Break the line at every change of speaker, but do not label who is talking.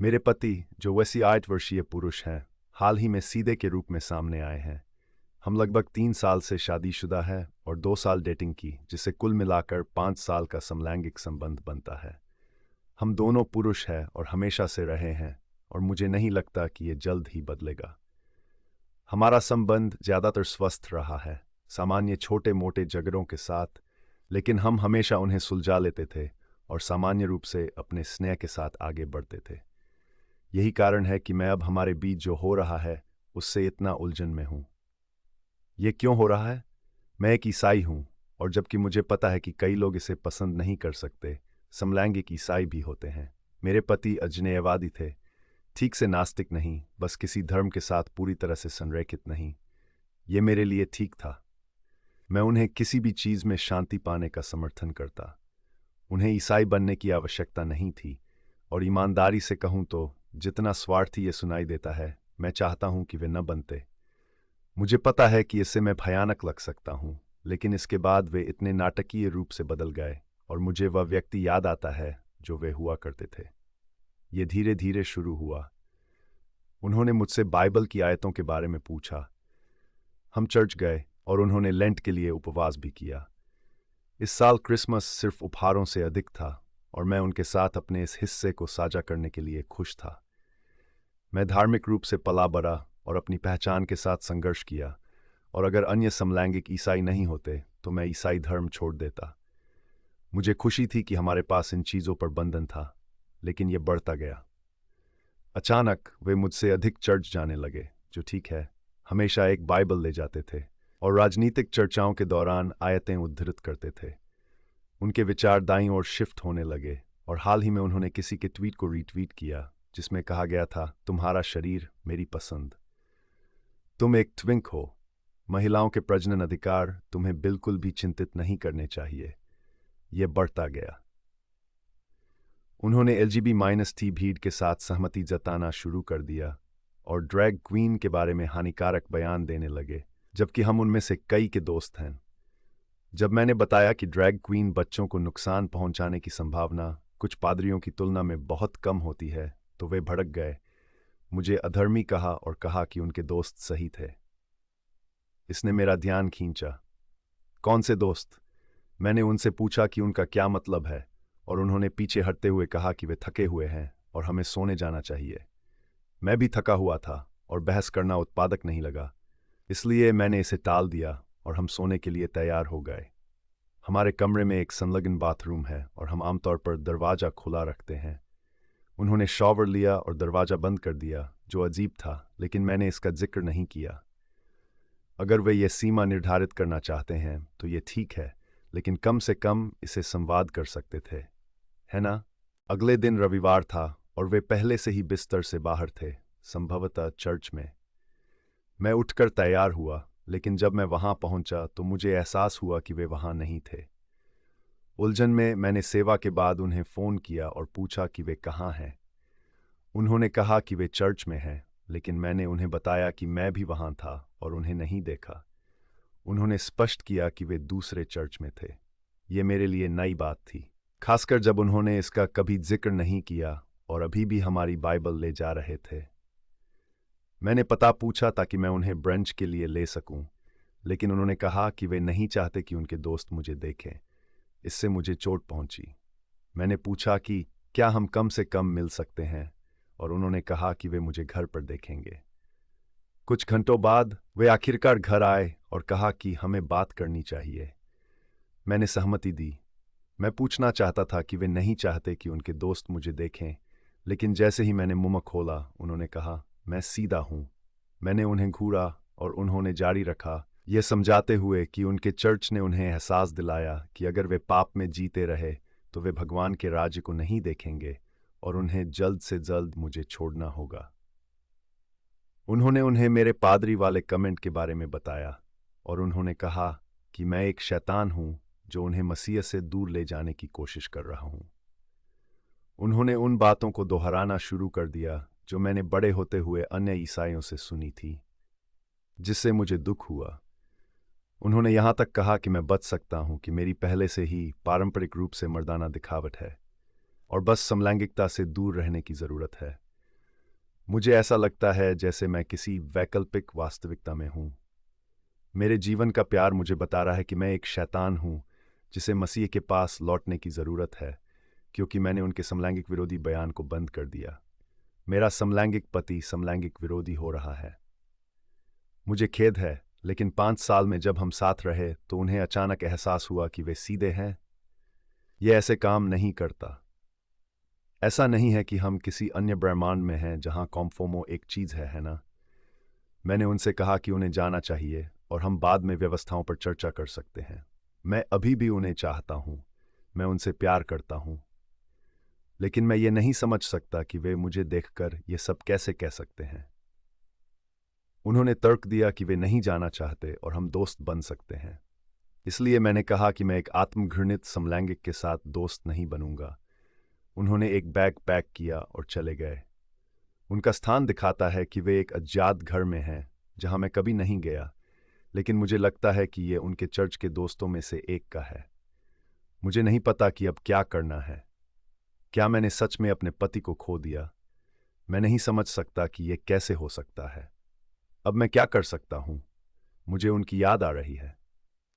मेरे पति, जो वैसी 8 वर्षीय पुरुष हैं, हाल ही में सीधे के रूप में सामने आए हैं। हम लगभग 3 साल से शादीशुदा है और 2 साल डेटिंग की, जिससे कुल मिलाकर 5 साल का समलैंगिक संबंध बनता है। हम दोनों पुरुष हैं और हमेशा से रहे हैं, और मुझे नहीं लगता कि ये जल्द ही बदलेगा। हमारा संबंध ज्यादातर स्वस्थ रहा है, सामान्य छोटे मोटे झगड़ों के साथ, लेकिन हम हमेशा उन्हें सुलझा लेते थे और सामान्य रूप से अपने स्नेह के साथ आगे बढ़ते थे। यही कारण है कि मैं अब हमारे बीच जो हो रहा है उससे इतना उलझन में हूं। ये क्यों हो रहा है? मैं एक ईसाई हूं, और जबकि मुझे पता है कि कई लोग इसे पसंद नहीं कर सकते, समलैंगिक ईसाई भी होते हैं। मेरे पति अज्ञेयवादी थे, ठीक से नास्तिक नहीं, बस किसी धर्म के साथ पूरी तरह से संरेखित नहीं। ये मेरे लिए ठीक था। मैं उन्हें किसी भी चीज में शांति पाने का समर्थन करता। उन्हें ईसाई बनने की आवश्यकता नहीं थी, और ईमानदारी से कहूं तो जितना स्वार्थी ये सुनाई देता है, मैं चाहता हूं कि वे न बनते। मुझे पता है कि इससे मैं भयानक लग सकता हूं, लेकिन इसके बाद वे इतने नाटकीय रूप से बदल गए और मुझे वह व्यक्ति याद आता है जो वे हुआ करते थे। ये धीरे धीरे शुरू हुआ। उन्होंने मुझसे बाइबल की आयतों के बारे में पूछा। हम चर्च गए और उन्होंने लेंट के लिए उपवास भी किया। इस साल क्रिसमस सिर्फ उपहारों से अधिक था, और मैं उनके साथ अपने इस हिस्से को साझा करने के लिए खुश था। मैं धार्मिक रूप से पला बड़ा और अपनी पहचान के साथ संघर्ष किया, और अगर अन्य समलैंगिक ईसाई नहीं होते तो मैं ईसाई धर्म छोड़ देता। मुझे खुशी थी कि हमारे पास इन चीज़ों पर बंधन था, लेकिन यह बढ़ता गया। अचानक वे मुझसे अधिक चर्च जाने लगे, जो ठीक है, हमेशा एक बाइबल ले जाते थे और राजनीतिक चर्चाओं के दौरान आयतें उद्धृत करते थे। उनके विचार दाईं ओर शिफ्ट होने लगे, और हाल ही में उन्होंने किसी के ट्वीट को रीट्वीट किया जिसमें कहा गया था, तुम्हारा शरीर मेरी पसंद। तुम एक ट्विंक हो। महिलाओं के प्रजनन अधिकार तुम्हें बिल्कुल भी चिंतित नहीं करने चाहिए। यह बढ़ता गया। उन्होंने LGBT- भीड़ के साथ सहमति जताना शुरू कर दिया और ड्रैग क्वीन के बारे में हानिकारक बयान देने लगे, जबकि हम उनमें से कई के दोस्त हैं। जब मैंने बताया कि ड्रैग क्वीन बच्चों को नुकसान पहुंचाने की संभावना कुछ पादरियों की तुलना में बहुत कम होती है, तो वे भड़क गए, मुझे अधर्मी कहा और कहा कि उनके दोस्त सही थे। इसने मेरा ध्यान खींचा। कौन से दोस्त? मैंने उनसे पूछा कि उनका क्या मतलब है, और उन्होंने पीछे हटते हुए कहा कि वे थके हुए हैं और हमें सोने जाना चाहिए। मैं भी थका हुआ था और बहस करना उत्पादक नहीं लगा, इसलिए मैंने इसे टाल दिया और हम सोने के लिए तैयार हो गए। हमारे कमरे में एक संलग्न बाथरूम है और हम आमतौर पर दरवाज़ा खुला रखते हैं। उन्होंने शॉवर लिया और दरवाज़ा बंद कर दिया, जो अजीब था, लेकिन मैंने इसका जिक्र नहीं किया। अगर वे ये सीमा निर्धारित करना चाहते हैं तो ये ठीक है, लेकिन कम से कम इसे संवाद कर सकते थे, है ना? अगले दिन रविवार था और वे पहले से ही बिस्तर से बाहर थे, संभवतः चर्च में। मैं उठकर तैयार हुआ, लेकिन जब मैं वहां पहुंचा तो मुझे एहसास हुआ कि वे वहां नहीं थे। उलझन में मैंने सेवा के बाद उन्हें फ़ोन किया और पूछा कि वे कहाँ हैं। उन्होंने कहा कि वे चर्च में हैं, लेकिन मैंने उन्हें बताया कि मैं भी वहां था और उन्हें नहीं देखा। उन्होंने स्पष्ट किया कि वे दूसरे चर्च में थे। ये मेरे लिए नई बात थी, खासकर जब उन्होंने इसका कभी जिक्र नहीं किया और अभी भी हमारी बाइबल ले जा रहे थे। मैंने पता पूछा ताकि मैं उन्हें ब्रंच के लिए ले सकूं, लेकिन उन्होंने कहा कि वे नहीं चाहते कि उनके दोस्त मुझे देखें। इससे मुझे चोट पहुंची। मैंने पूछा कि क्या हम कम से कम मिल सकते हैं, और उन्होंने कहा कि वे मुझे घर पर देखेंगे। कुछ घंटों बाद वे आखिरकार घर आए और कहा कि हमें बात करनी चाहिए। मैंने सहमति दी। मैं पूछना चाहता था कि वे नहीं चाहते कि उनके दोस्त मुझे देखें, लेकिन जैसे ही मैंने मुंह खोला, उन्होंने कहा, मैं सीधा हूं। मैंने उन्हें घूरा और उन्होंने जारी रखा, यह समझाते हुए कि उनके चर्च ने उन्हें एहसास दिलाया कि अगर वे पाप में जीते रहे तो वे भगवान के राज्य को नहीं देखेंगे और उन्हें जल्द से जल्द मुझे छोड़ना होगा। उन्होंने उन्हें मेरे पादरी वाले कमेंट के बारे में बताया, और उन्होंने कहा कि मैं एक शैतान हूं जो उन्हें मसीह से दूर ले जाने की कोशिश कर रहा हूं। उन्होंने उन बातों को दोहराना शुरू कर दिया जो मैंने बड़े होते हुए अन्य ईसाइयों से सुनी थी, जिससे मुझे दुख हुआ। उन्होंने यहां तक कहा कि मैं बच सकता हूं, कि मेरी पहले से ही पारंपरिक रूप से मर्दाना दिखावट है और बस समलैंगिकता से दूर रहने की जरूरत है। मुझे ऐसा लगता है जैसे मैं किसी वैकल्पिक वास्तविकता में हूं। मेरे जीवन का प्यार मुझे बता रहा है कि मैं एक शैतान हूं जिसे मसीह के पास लौटने की जरूरत है, क्योंकि मैंने उनके समलैंगिक विरोधी बयान को बंद कर दिया। मेरा समलैंगिक पति समलैंगिक विरोधी हो रहा है। मुझे खेद है, लेकिन 5 साल में जब हम साथ रहे तो उन्हें अचानक एहसास हुआ कि वे सीधे हैं। ये ऐसे काम नहीं करता। ऐसा नहीं है कि हम किसी अन्य ब्रह्मांड में हैं जहां कॉम्फोमो एक चीज है ना। मैंने उनसे कहा कि उन्हें जाना चाहिए और हम बाद में व्यवस्थाओं पर चर्चा कर सकते हैं। मैं अभी भी उन्हें चाहता हूं, मैं उनसे प्यार करता हूं, लेकिन मैं ये नहीं समझ सकता कि वे मुझे देखकर ये सब कैसे कह सकते हैं। उन्होंने तर्क दिया कि वे नहीं जाना चाहते और हम दोस्त बन सकते हैं। इसलिए मैंने कहा कि मैं एक आत्मघृणित समलैंगिक के साथ दोस्त नहीं बनूंगा। उन्होंने एक बैग पैक किया और चले गए। उनका स्थान दिखाता है कि वे एक अज्ञात घर में हैं जहां मैं कभी नहीं गया, लेकिन मुझे लगता है कि ये उनके चर्च के दोस्तों में से एक का है। मुझे नहीं पता कि अब क्या करना है। क्या मैंने सच में अपने पति को खो दिया? मैं नहीं समझ सकता कि ये कैसे हो सकता है। अब मैं क्या कर सकता हूं? मुझे उनकी याद आ रही है।